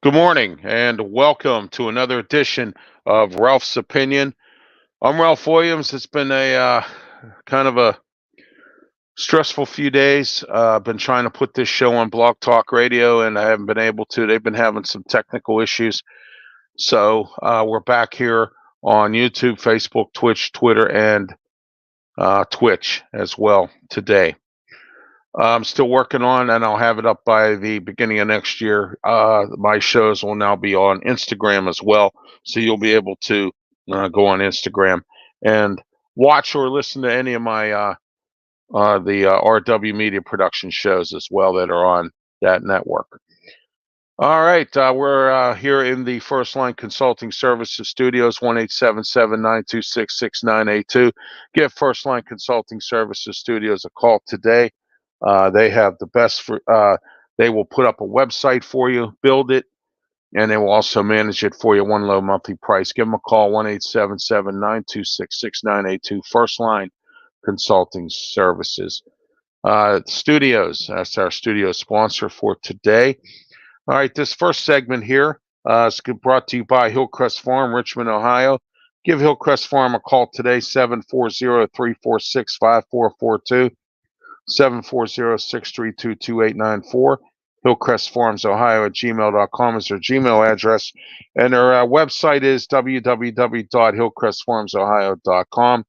Good morning and welcome to another edition of Ralph's Opinion. I'm Ralph Wlliams. It's been a kind of a stressful few days. I've been trying to put this show on Blog Talk Radio and I haven't been able to. They've been having some technical issues. So we're back here on YouTube, Facebook, Twitch, Twitter, and Twitch as well today. I'm still working on, and I'll have it up by the beginning of next year. My shows will now be on Instagram as well, so you'll be able to go on Instagram and watch or listen to any of my RW Media Production shows as well that are on that network. All right, we're here in the First Line Consulting Services Studios, 1-877-926-6982. Give First Line Consulting Services Studios a call today. They have the best for, they will put up a website for you, build it, and they will also manage it for you, one low monthly price. Give them a call, 1-877-926-6982, First Line Consulting Services. Studios, that's our studio sponsor for today. All right, this first segment here is brought to you by Hillcrest Farm, Richmond, Ohio. Give Hillcrest Farm a call today, 740-346-5442. 740-632-2894. Hillcrest Farms, Ohio at gmail.com is their Gmail address. And their website is www.hillcrestfarmsohio.com.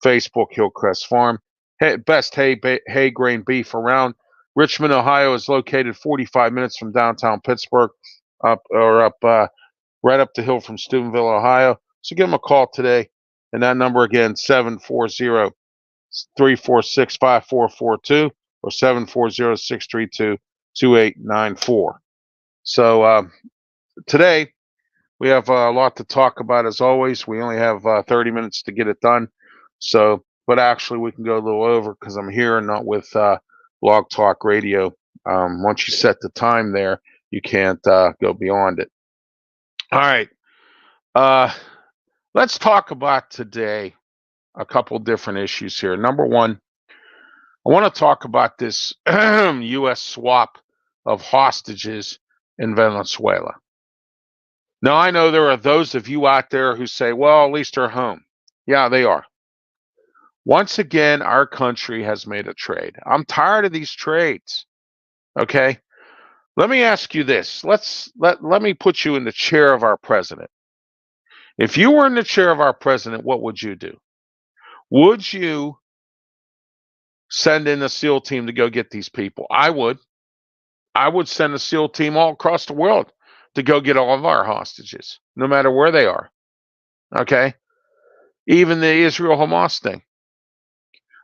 Facebook, Hillcrest Farm. Best hay grain beef around. Richmond, Ohio is located 45 minutes from downtown Pittsburgh, right up the hill from Steubenville, Ohio. So give them a call today. And that number again, 740-346-5442 or 740-632-2894. So today we have a lot to talk about as always. We only have 30 minutes to get it done. So, but actually we can go a little over because I'm here and not with Blog Talk Radio. Once you set the time there, you can't go beyond it. All right. Let's talk about today a couple different issues here. Number one, I want to talk about this U.S. swap of hostages in Venezuela. Now, I know there are those of you out there who say, well, at least they're home. Yeah, they are. Once again, our country has made a trade. I'm tired of these trades. Okay? Let me ask you this. Let me put you in the chair of our president. If you were in the chair of our president, what would you do? Would you send in a SEAL team to go get these people? I would. I would send a SEAL team all across the world to go get all of our hostages, no matter where they are. Okay? Even the Israel-Hamas thing.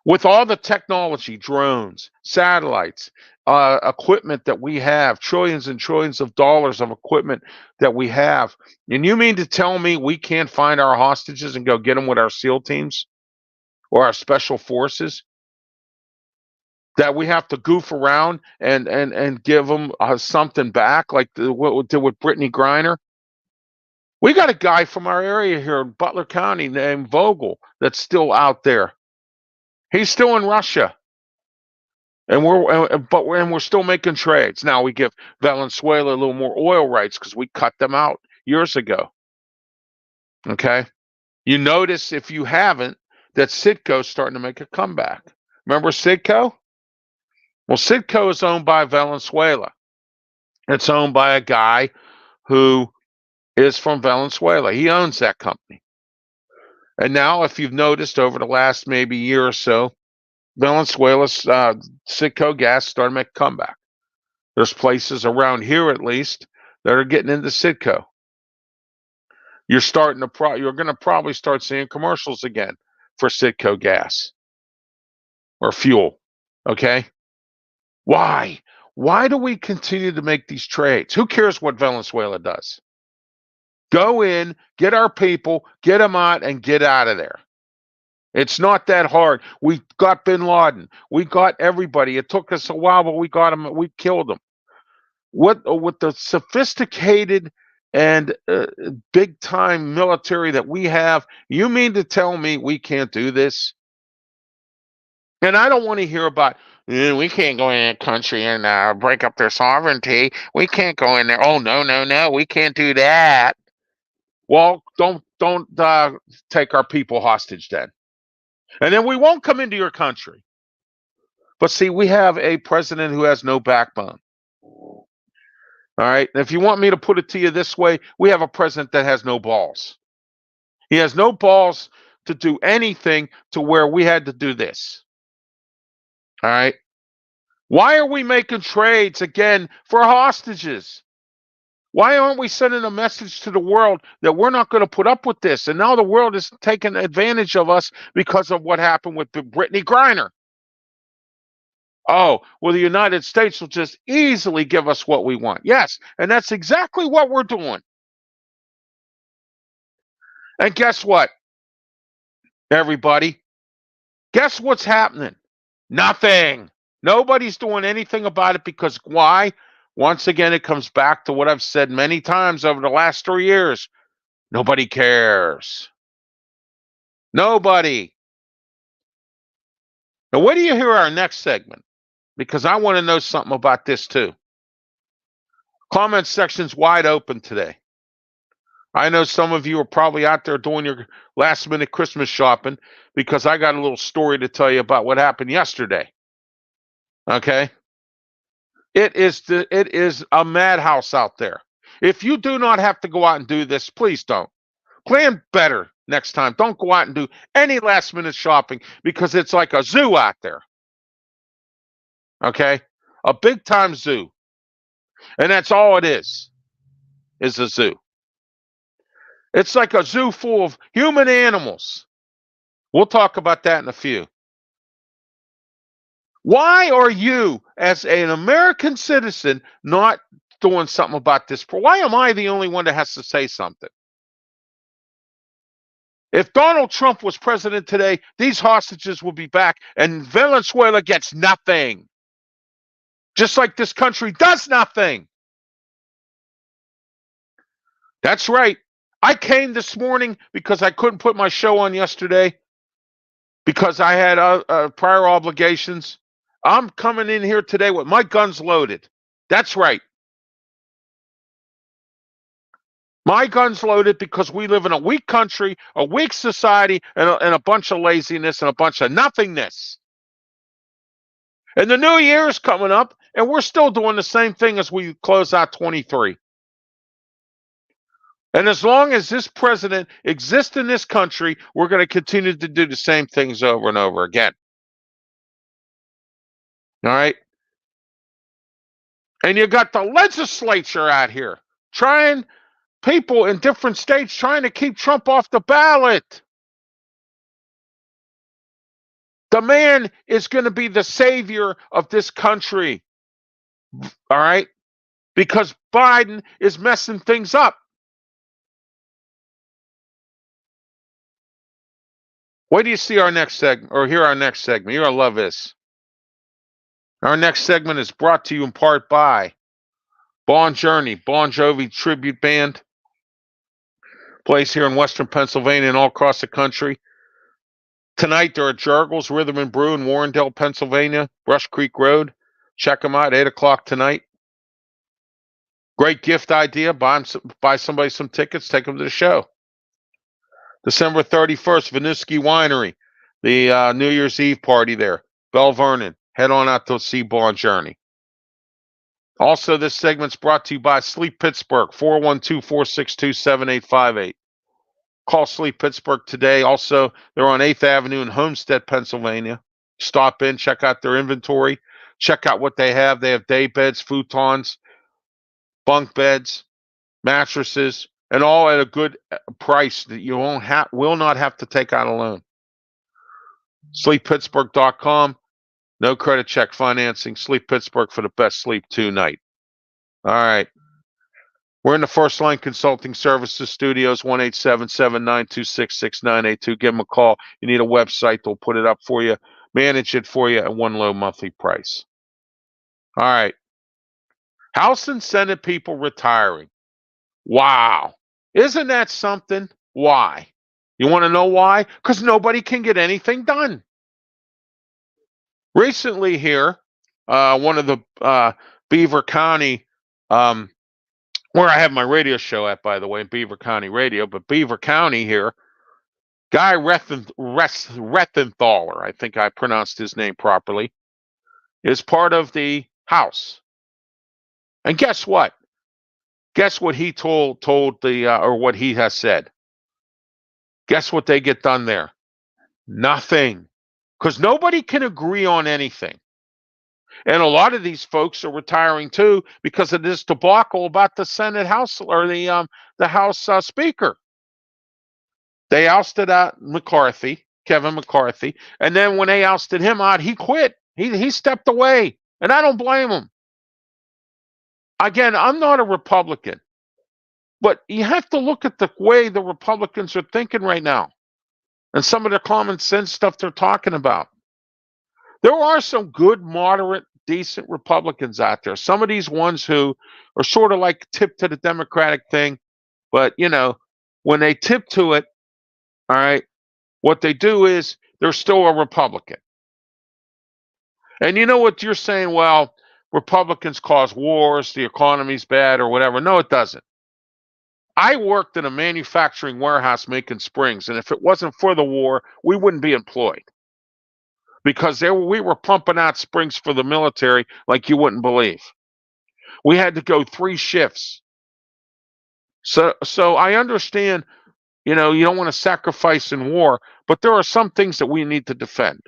With all the technology, drones, satellites, equipment that we have, trillions and trillions of dollars of equipment that we have, and you mean to tell me we can't find our hostages and go get them with our SEAL teams or our special forces? That we have to goof around and give them something back, like what we did with Brittany Griner? We got a guy from our area here in Butler County named Vogel that's still out there. He's still in Russia, and we're still making trades. Now we give Venezuela a little more oil rights because we cut them out years ago. Okay, you notice if you haven't that Citgo's starting to make a comeback. Remember Citgo? Well, Citgo is owned by Venezuela. It's owned by a guy who is from Venezuela. He owns that company. And now, if you've noticed over the last maybe year or so, Venezuela's Citgo gas started to make a comeback. There's places around here, at least, that are getting into Citgo. You're going to probably start seeing commercials again for Citgo gas or fuel. Okay? Why? Why do we continue to make these trades? Who cares what Venezuela does? Go in, get our people, get them out, and get out of there. It's not that hard. We got bin Laden. We got everybody. It took us a while, but we got them. We killed them. with the sophisticated and big time military that we have, you mean to tell me we can't do this? And I don't want to hear about we can't go in that country and break up their sovereignty. We can't go in there. Oh no, no, no, we can't do that. Well, don't take our people hostage then, and then we won't come into your country. But see, we have a president who has no backbone. All right. And if you want me to put it to you this way, we have a president that has no balls. He has no balls to do anything to where we had to do this. All right. Why are we making trades again for hostages? Why aren't we sending a message to the world that we're not going to put up with this? And now the world is taking advantage of us because of what happened with Brittany Griner. Oh, well, the United States will just easily give us what we want. Yes, and that's exactly what we're doing. And guess what, everybody? Guess what's happening? Nothing. Nobody's doing anything about it because why? Once again, it comes back to what I've said many times over the last 3 years. Nobody cares. Nobody. Now, where do you hear our next segment? Because I want to know something about this too. Comment section's wide open today. I know some of you are probably out there doing your last minute Christmas shopping because I got a little story to tell you about what happened yesterday. Okay? It is a madhouse out there. If you do not have to go out and do this, please don't. Plan better next time. Don't go out and do any last minute shopping because it's like a zoo out there. Okay? A big time zoo. And that's all it is a zoo. It's like a zoo full of human animals. We'll talk about that in a few. Why are you, as an American citizen, not doing something about this? Why am I the only one that has to say something? If Donald Trump was president today, these hostages will be back, and Venezuela gets nothing. Just like this country does nothing. That's right. I came this morning because I couldn't put my show on yesterday because I had prior obligations. I'm coming in here today with my guns loaded. That's right. My gun's loaded because we live in a weak country, a weak society, and a bunch of laziness and a bunch of nothingness. And the new year is coming up, and we're still doing the same thing as we close out 23. And as long as this president exists in this country, we're going to continue to do the same things over and over again. All right? And you got the legislature out here trying, people in different states trying to keep Trump off the ballot. The man is going to be the savior of this country. All right? Because Biden is messing things up. Wait do you see our next segment, or hear our next segment? You're going to love this. Our next segment is brought to you in part by Bon Jovi tribute band. Plays here in Western Pennsylvania and all across the country. Tonight, they're at Jurgles Rhythm and Brew in Warrendale, Pennsylvania, Brush Creek Road. Check them out, 8 o'clock tonight. Great gift idea. Buy somebody some tickets, take them to the show. December 31st, Winooski Winery, the New Year's Eve party there. Belle Vernon. Head on out to see Bon Journey. Also, this segment's brought to you by Sleep Pittsburgh, 412-462-7858. Call Sleep Pittsburgh today. Also, they're on 8th Avenue in Homestead, Pennsylvania. Stop in, check out their inventory. Check out what they have. They have day beds, futons, bunk beds, mattresses, and all at a good price that you will not have to take out a loan. SleepPittsburgh.com. No credit check financing. Sleep Pittsburgh for the best sleep tonight. All right. We're in the First Line Consulting Services Studios, 1-877-926-6982. Give them a call. You need a website, they'll put it up for you, manage it for you at one low monthly price. All right. House and Senate people retiring. Wow. Isn't that something? Why? You want to know why? Because nobody can get anything done. Recently here, one of the Beaver County, where I have my radio show at, by the way, Beaver County Radio, but Beaver County here, Guy Rethenthaler, I think I pronounced his name properly, is part of the House. And guess what? Guess what he told the or what he has said. Guess what they get done there? Nothing. Because nobody can agree on anything. And a lot of these folks are retiring too because of this debacle about the Senate House or the House Speaker. They ousted out Kevin McCarthy, and then when they ousted him out, he quit. He stepped away, and I don't blame him. Again, I'm not a Republican, but you have to look at the way the Republicans are thinking right now and some of the common sense stuff they're talking about. There are some good, moderate, decent Republicans out there. Some of these ones who are sort of like tip to the Democratic thing, but when they tip to it, all right, what they do is they're still a Republican. And you know what you're saying? Well, Republicans cause wars, the economy's bad or whatever. No, it doesn't. I worked in a manufacturing warehouse making springs, and if it wasn't for the war, we wouldn't be employed. Because we were pumping out springs for the military like you wouldn't believe. We had to go 3 shifts. So I understand, you don't want to sacrifice in war, but there are some things that we need to defend.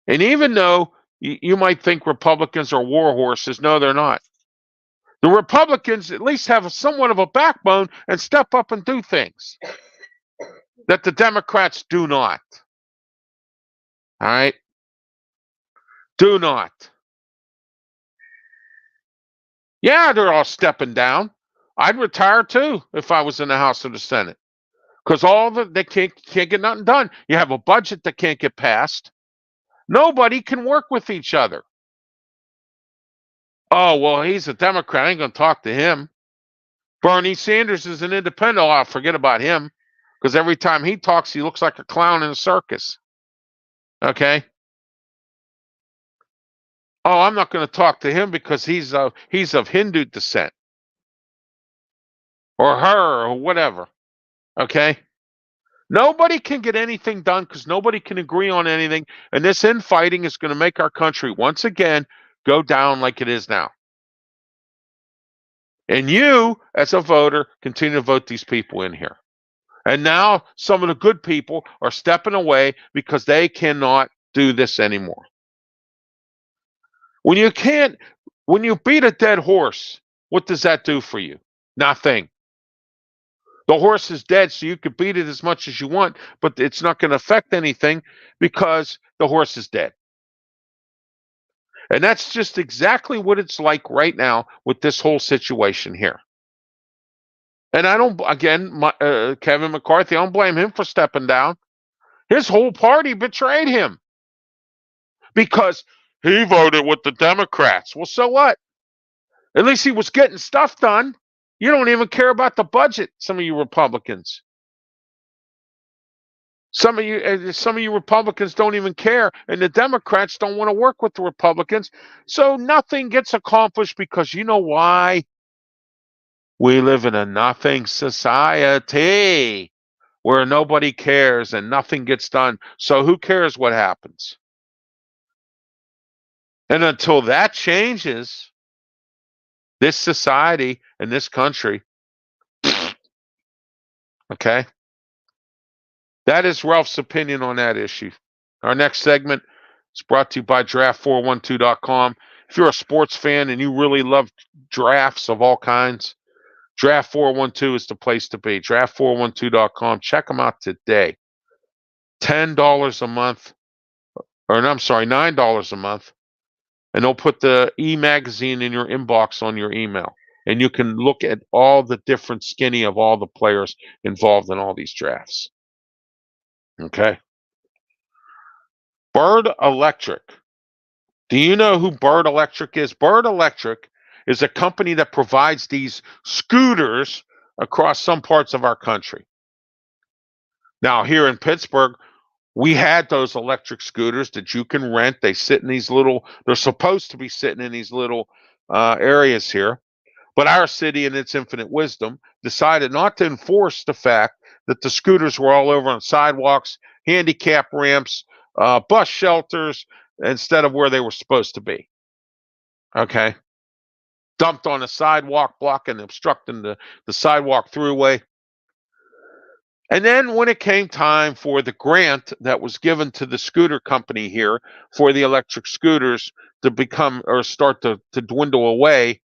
And even though you might think Republicans are war horses, no, they're not. The Republicans at least have somewhat of a backbone and step up and do things that the Democrats do not. All right? Do not. Yeah, they're all stepping down. I'd retire too if I was in the House or the Senate. Because they can't get nothing done. You have a budget that can't get passed. Nobody can work with each other. Oh, well, he's a Democrat. I ain't going to talk to him. Bernie Sanders is an independent. Oh, I'll forget about him. Because every time he talks, he looks like a clown in a circus. Okay? Oh, I'm not going to talk to him because he's of Hindu descent. Or her, or whatever. Okay? Nobody can get anything done because nobody can agree on anything. And this infighting is going to make our country once again go down like it is now. And you, as a voter, continue to vote these people in here. And now some of the good people are stepping away because they cannot do this anymore. When you beat a dead horse, what does that do for you? Nothing. The horse is dead, so you could beat it as much as you want, but it's not going to affect anything because the horse is dead. And that's just exactly what it's like right now with this whole situation here. And I don't, again, Kevin McCarthy, I don't blame him for stepping down. His whole party betrayed him because he voted with the Democrats. Well, so what? At least he was getting stuff done. You don't even care about the budget, some of you Republicans. Some of you Republicans don't even care, and the Democrats don't want to work with the Republicans. So nothing gets accomplished because you know why? We live in a nothing society where nobody cares and nothing gets done. So who cares what happens? And until that changes, this society and this country, okay? That is Ralph's opinion on that issue. Our next segment is brought to you by draft412.com. If you're a sports fan and you really love drafts of all kinds, Draft 412 is the place to be. Draft412.com. Check them out today. $10 a month, or I'm sorry, $9 a month. And they'll put the e-magazine in your inbox on your email. And you can look at all the different skinny of all the players involved in all these drafts. Okay. Bird Electric Do you know who Bird Electric is? Bird Electric is a company that provides these scooters across some parts of our country. Now, here in Pittsburgh, we had those electric scooters that you can rent. They sit in these little, they're supposed to be sitting in these little areas here. But our city, in its infinite wisdom, decided not to enforce the fact that the scooters were all over on sidewalks, handicap ramps, bus shelters, instead of where they were supposed to be. Okay. Dumped on the sidewalk, blocking, obstructing the sidewalk throughway. And then when it came time for the grant that was given to the scooter company here for the electric scooters to become or start to dwindle away,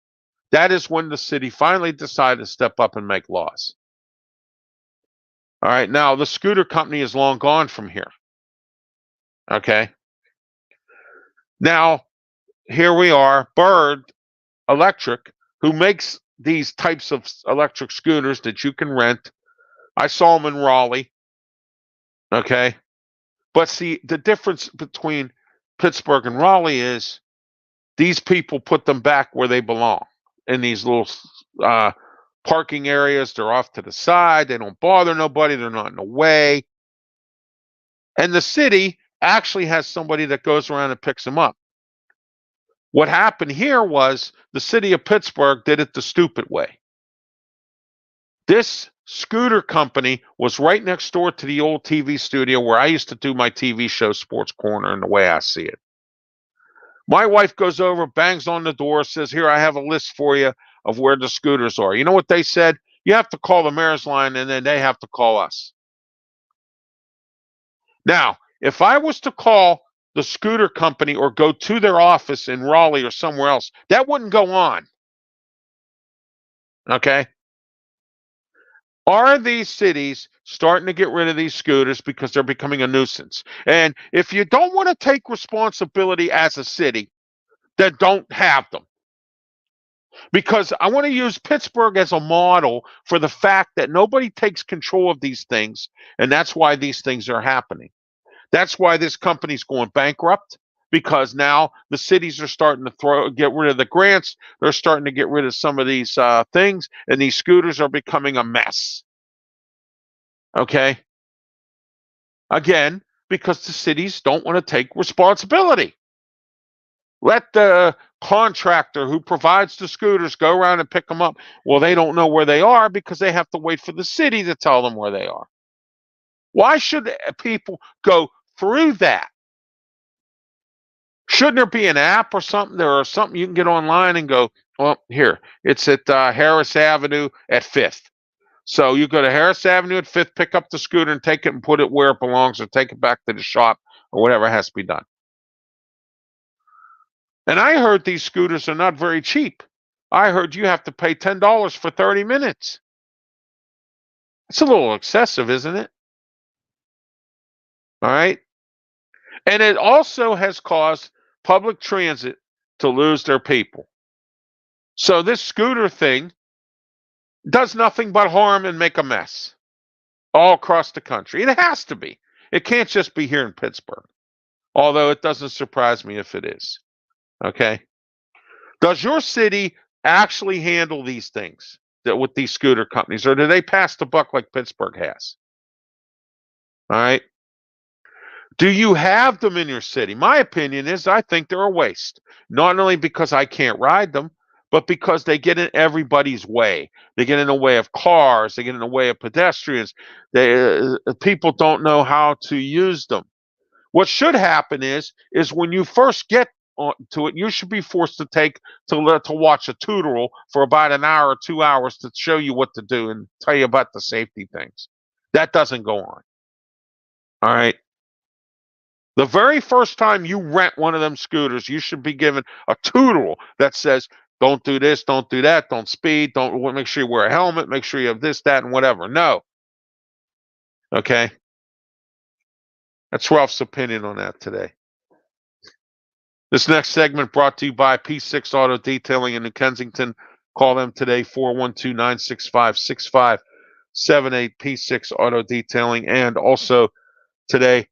that is when the city finally decided to step up and make laws. All right, now the scooter company is long gone from here. Okay. Now, here we are, Bird Electric, who makes these types of electric scooters that you can rent. I saw them in Raleigh. Okay. But see, the difference between Pittsburgh and Raleigh is these people put them back where they belong in these little parking areas. They're off to the side. They don't bother nobody. They're not in the way. And the city actually has somebody that goes around and picks them up. What happened here was the city of Pittsburgh did it the stupid way. This scooter company was right next door to the old TV studio where I used to do my TV show, Sports Corner, and the way I see it. My wife goes over, bangs on the door, says, "Here, I have a list for you of where the scooters are." You know what they said? You have to call the mayor's line, and then they have to call us. Now, if I was to call the scooter company or go to their office in Raleigh or somewhere else, that wouldn't go on. Okay? Are these cities starting to get rid of these scooters because they're becoming a nuisance? And if you don't want to take responsibility as a city, then don't have them. Because I want to use Pittsburgh as a model for the fact that nobody takes control of these things, and that's why these things are happening. That's why this company's going bankrupt, because now the cities are starting to get rid of the grants. They're starting to get rid of some of these things, and these scooters are becoming a mess. Okay? Again, because the cities don't want to take responsibility. Let the contractor who provides the scooters go around and pick them up. Well, they don't know where they are because they have to wait for the city to tell them where they are. Why should people go through that? Shouldn't there be an app or something? There or something you can get online and go, well, here, it's at Harris Avenue at 5th. So you go to Harris Avenue at 5th, pick up the scooter and take it and put it where it belongs, or take it back to the shop, or whatever has to be done. And I heard these scooters are not very cheap. I heard you have to pay $10 for 30 minutes. It's a little excessive, isn't it? All right. And it also has caused public transit to lose their people. So this scooter thing does nothing but harm and make a mess all across the country. It has to be. It can't just be here in Pittsburgh, although it doesn't surprise me if it is. Okay. Does your city actually handle these things with these scooter companies, or do they pass the buck like Pittsburgh has? All right. Do you have them in your city? My opinion is I think they're a waste. Not only because I can't ride them, but because they get in everybody's way. They get in the way of cars. They get in the way of pedestrians. People don't know how to use them. What should happen is when you first get to it, you should be forced to watch a tutorial for about an hour or 2 hours to show you what to do and tell you about the safety things. That doesn't go on. All right. The very first time you rent one of them scooters, you should be given a tutorial that says, don't do this, don't do that, don't speed, don't make sure you wear a helmet, make sure you have this, that, and whatever. No. Okay. That's Ralph's opinion on that today. This next segment brought to you by P6 Auto Detailing in New Kensington. Call them today, 412-965-6578, P6 Auto Detailing. And also today,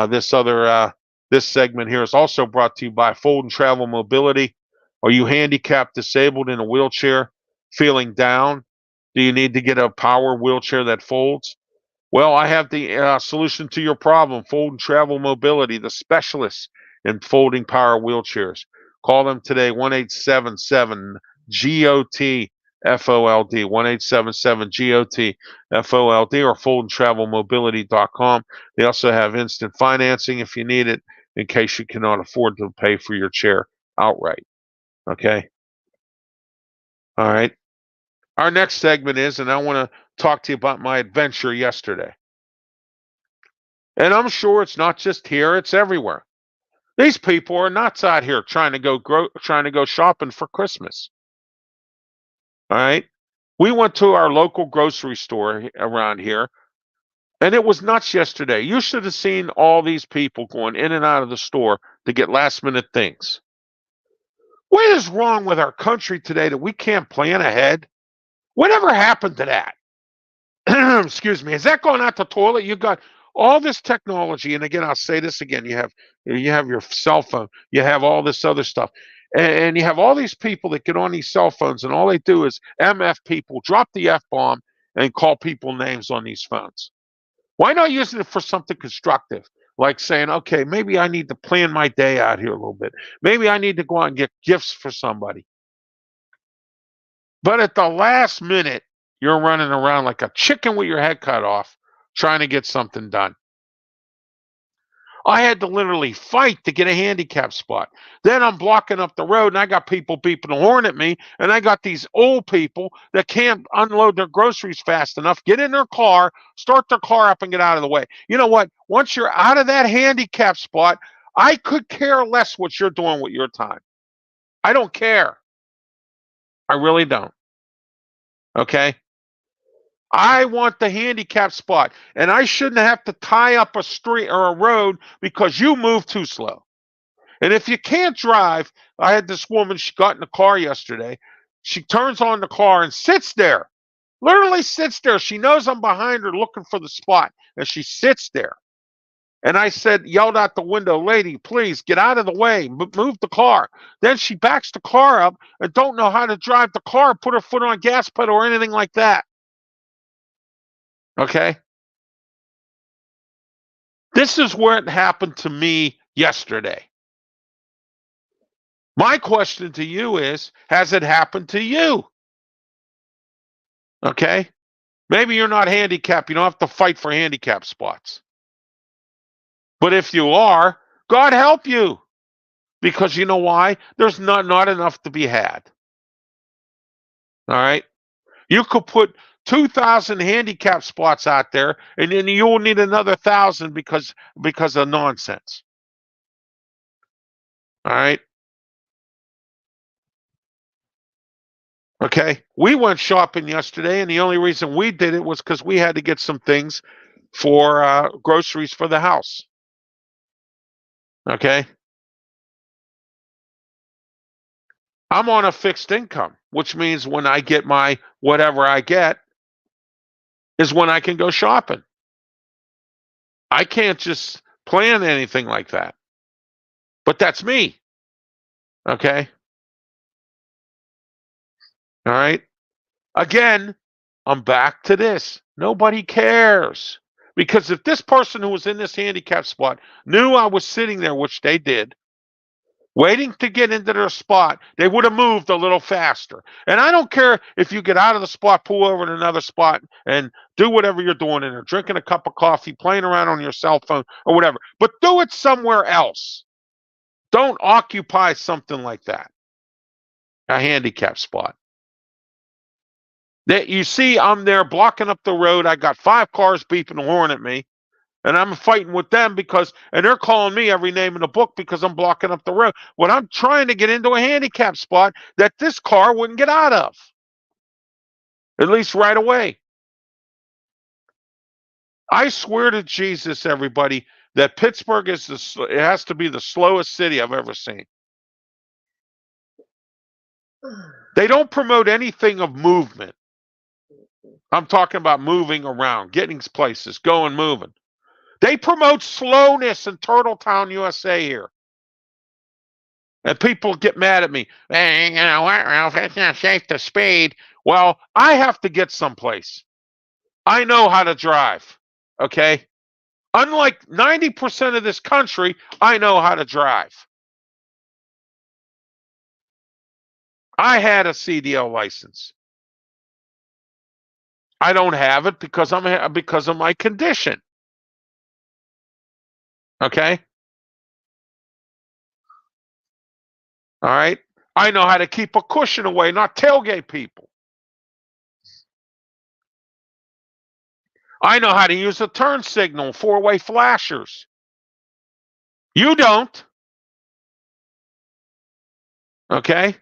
this other This segment here is also brought to you by Fold and Travel Mobility. Are you handicapped, disabled, in a wheelchair, feeling down? Do you need to get a power wheelchair that folds? Well, I have the solution to your problem. Fold and Travel Mobility, the specialists in folding power wheelchairs. Call them today, 1-877-GOT-FOLD, 1-877-GOT-FOLD, or foldandtravelmobility.com. They also have instant financing if you need it, in case you cannot afford to pay for your chair outright. Okay? All right. Our next segment is, and I want to talk to you about my adventure yesterday. And I'm sure it's not just here, it's everywhere. These people are nuts out here trying to go shopping for Christmas. All right? We went to our local grocery store around here, and it was nuts yesterday. You should have seen all these people going in and out of the store to get last-minute things. What is wrong with our country today that we can't plan ahead? Whatever happened to that? Excuse me. Has that gone out the toilet? You got all this technology, and again, I'll say this again: you have your cell phone, you have all this other stuff, and you have all these people that get on these cell phones, and all they do is MF people, drop the F bomb, and call people names on these phones. Why not using it for something constructive, like saying, okay, maybe I need to plan my day out here a little bit. Maybe I need to go out and get gifts for somebody. But at the last minute, you're running around like a chicken with your head cut off, trying to get something done. I had to literally fight to get a handicap spot. Then I'm blocking up the road, and I got people beeping the horn at me, and I got these old people that can't unload their groceries fast enough, get in their car, start their car up, and get out of the way. You know what? Once you're out of that handicap spot, I could care less what you're doing with your time. I don't care. I really don't. Okay? I want the handicap spot, and I shouldn't have to tie up a street or a road because you move too slow. And if you can't drive, I had this woman, she got in the car yesterday. She turns on the car and sits there, literally sits there. She knows I'm behind her looking for the spot, and she sits there. And I yelled out the window, lady, please get out of the way, move the car. Then she backs the car up and don't know how to drive the car, put her foot on gas pedal or anything like that. Okay? This is where it happened to me yesterday. My question to you is, has it happened to you? Okay? Maybe you're not handicapped. You don't have to fight for handicap spots. But if you are, God help you. Because you know why? There's not enough to be had. All right? You could put 2,000 handicap spots out there, and then you'll need another 1,000 because of nonsense. All right? Okay? We went shopping yesterday, and the only reason we did it was because we had to get some things for groceries for the house. Okay? I'm on a fixed income, which means when I get my whatever I get is when I can go shopping. I can't just plan anything like that. But that's me. Okay? All right? Again, I'm back to this. Nobody cares. Because if this person who was in this handicap spot knew I was sitting there, which they did, waiting to get into their spot, they would have moved a little faster. And I don't care if you get out of the spot, pull over to another spot, and do whatever you're doing in there, drinking a cup of coffee, playing around on your cell phone, or whatever. But do it somewhere else. Don't occupy something like that, a handicap spot. That you see, I'm there blocking up the road. I got 5 cars beeping the horn at me. And I'm fighting with them and they're calling me every name in the book because I'm blocking up the road. When I'm trying to get into a handicap spot that this car wouldn't get out of, at least right away. I swear to Jesus, everybody, that Pittsburgh it has to be the slowest city I've ever seen. They don't promote anything of movement. I'm talking about moving around, getting places, going, moving. They promote slowness in Turtletown, USA here. And people get mad at me. Hey, you know what, Ralph? It's not safe to speed. Well, I have to get someplace. I know how to drive. Okay? Unlike 90% of this country, I know how to drive. I had a CDL license. I don't have it because of my condition. Okay? All right? I know how to keep a cushion away, not tailgate people. I know how to use a turn signal, four-way flashers. You don't. Okay?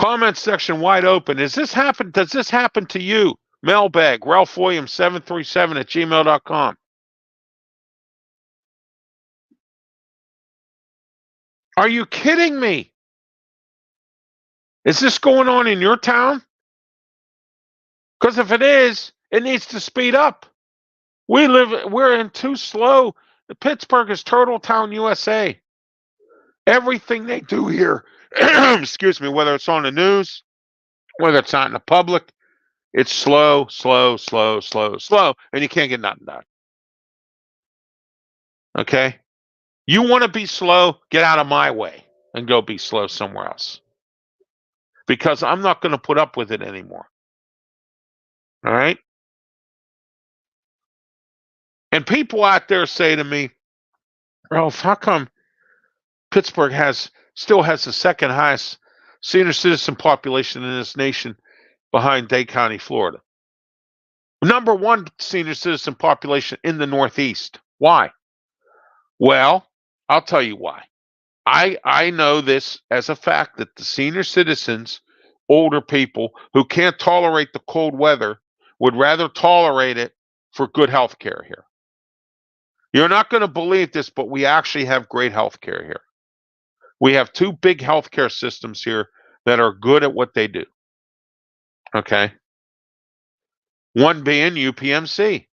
Comment section wide open. Does this happen to you? Mailbag, Ralph Wlliams 737 at gmail.com. Are you kidding me? Is this going on in your town? Because if it is, it needs to speed up. We're in too slow. Pittsburgh is Turtletown, USA. Everything they do here, excuse me, whether it's on the news, whether it's out in the public, it's slow, slow, slow, slow, slow, and you can't get nothing done. Okay? You want to be slow, get out of my way and go be slow somewhere else. Because I'm not going to put up with it anymore. All right? And people out there say to me, Ralph, how come Pittsburgh still has the second highest senior citizen population in this nation behind Dade County, Florida? Number one senior citizen population in the Northeast. Why? Well, I'll tell you why. I know this as a fact that the senior citizens, older people who can't tolerate the cold weather, would rather tolerate it for good health care here. You're not going to believe this, but we actually have great health care here. We have two big healthcare systems here that are good at what they do. Okay. One being UPMC.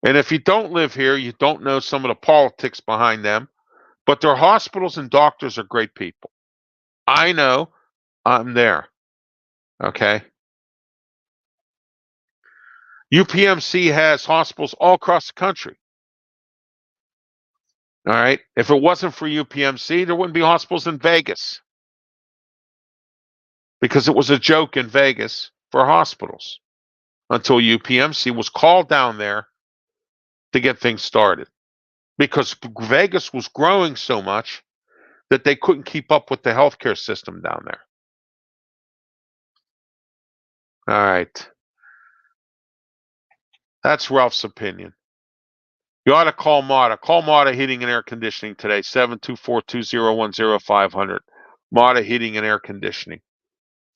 And if you don't live here, you don't know some of the politics behind them, but their hospitals and doctors are great people. I know. I'm there. Okay. UPMC has hospitals all across the country. All right. If it wasn't for UPMC, there wouldn't be hospitals in Vegas because it was a joke in Vegas for hospitals until UPMC was called down there to get things started because Vegas was growing so much that they couldn't keep up with the healthcare system down there. All right. That's Ralph's opinion. You ought to call Mata. Call Mata Heating and Air Conditioning today, 724-201-0500. Mata Heating and Air Conditioning.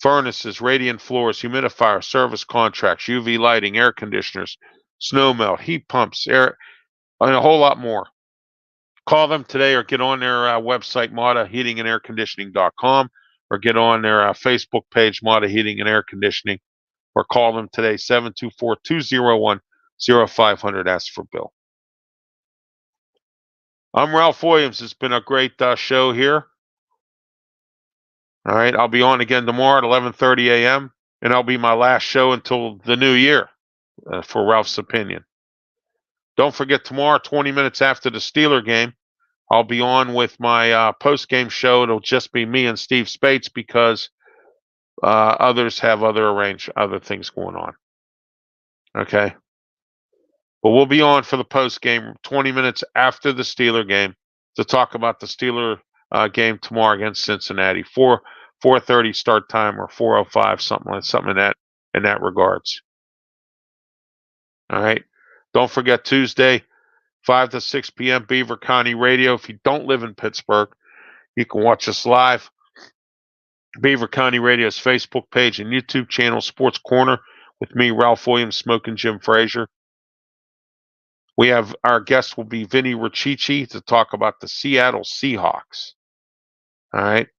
Furnaces, radiant floors, humidifiers, service contracts, UV lighting, air conditioners, snow melt, heat pumps, air, and a whole lot more. Call them today or get on their website, mataheatingandairconditioning.com, or get on their Facebook page, Mata Heating and Air Conditioning, or call them today, 724-201-0500. Ask for Bill. I'm Ralph Wlliams. It's been a great show here. All right, I'll be on again tomorrow at 11:30 a.m., and that'll be my last show until the new year for Ralph's Opinion. Don't forget tomorrow, 20 minutes after the Steeler game, I'll be on with my post-game show. It'll just be me and Steve Spates because others have other things going on. Okay? But we'll be on for the post-game 20 minutes after the Steeler game to talk about the Steeler game tomorrow against Cincinnati. 4:30 start time or 4:05, something in that regards. All right. Don't forget Tuesday, 5 to 6 p.m. Beaver County Radio. If you don't live in Pittsburgh, you can watch us live. Beaver County Radio's Facebook page and YouTube channel, Sports Corner, with me, Ralph Wlliams, Smoking Jim Frazier. We have our guest will be Vinny Riccici to talk about the Seattle Seahawks. All right.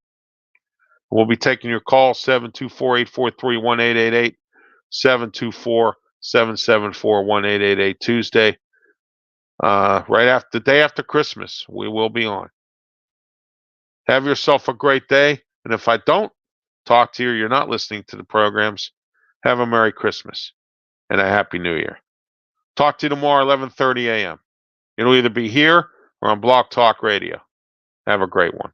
We'll be taking your call, 724-843-1888, 724-774-1888 Tuesday. Right after the day after Christmas, we will be on. Have yourself a great day. And if I don't talk to you, you're not listening to the programs, have a Merry Christmas and a Happy New Year. Talk to you tomorrow, 11:30 a.m. It'll either be here or on Blog Talk Radio. Have a great one.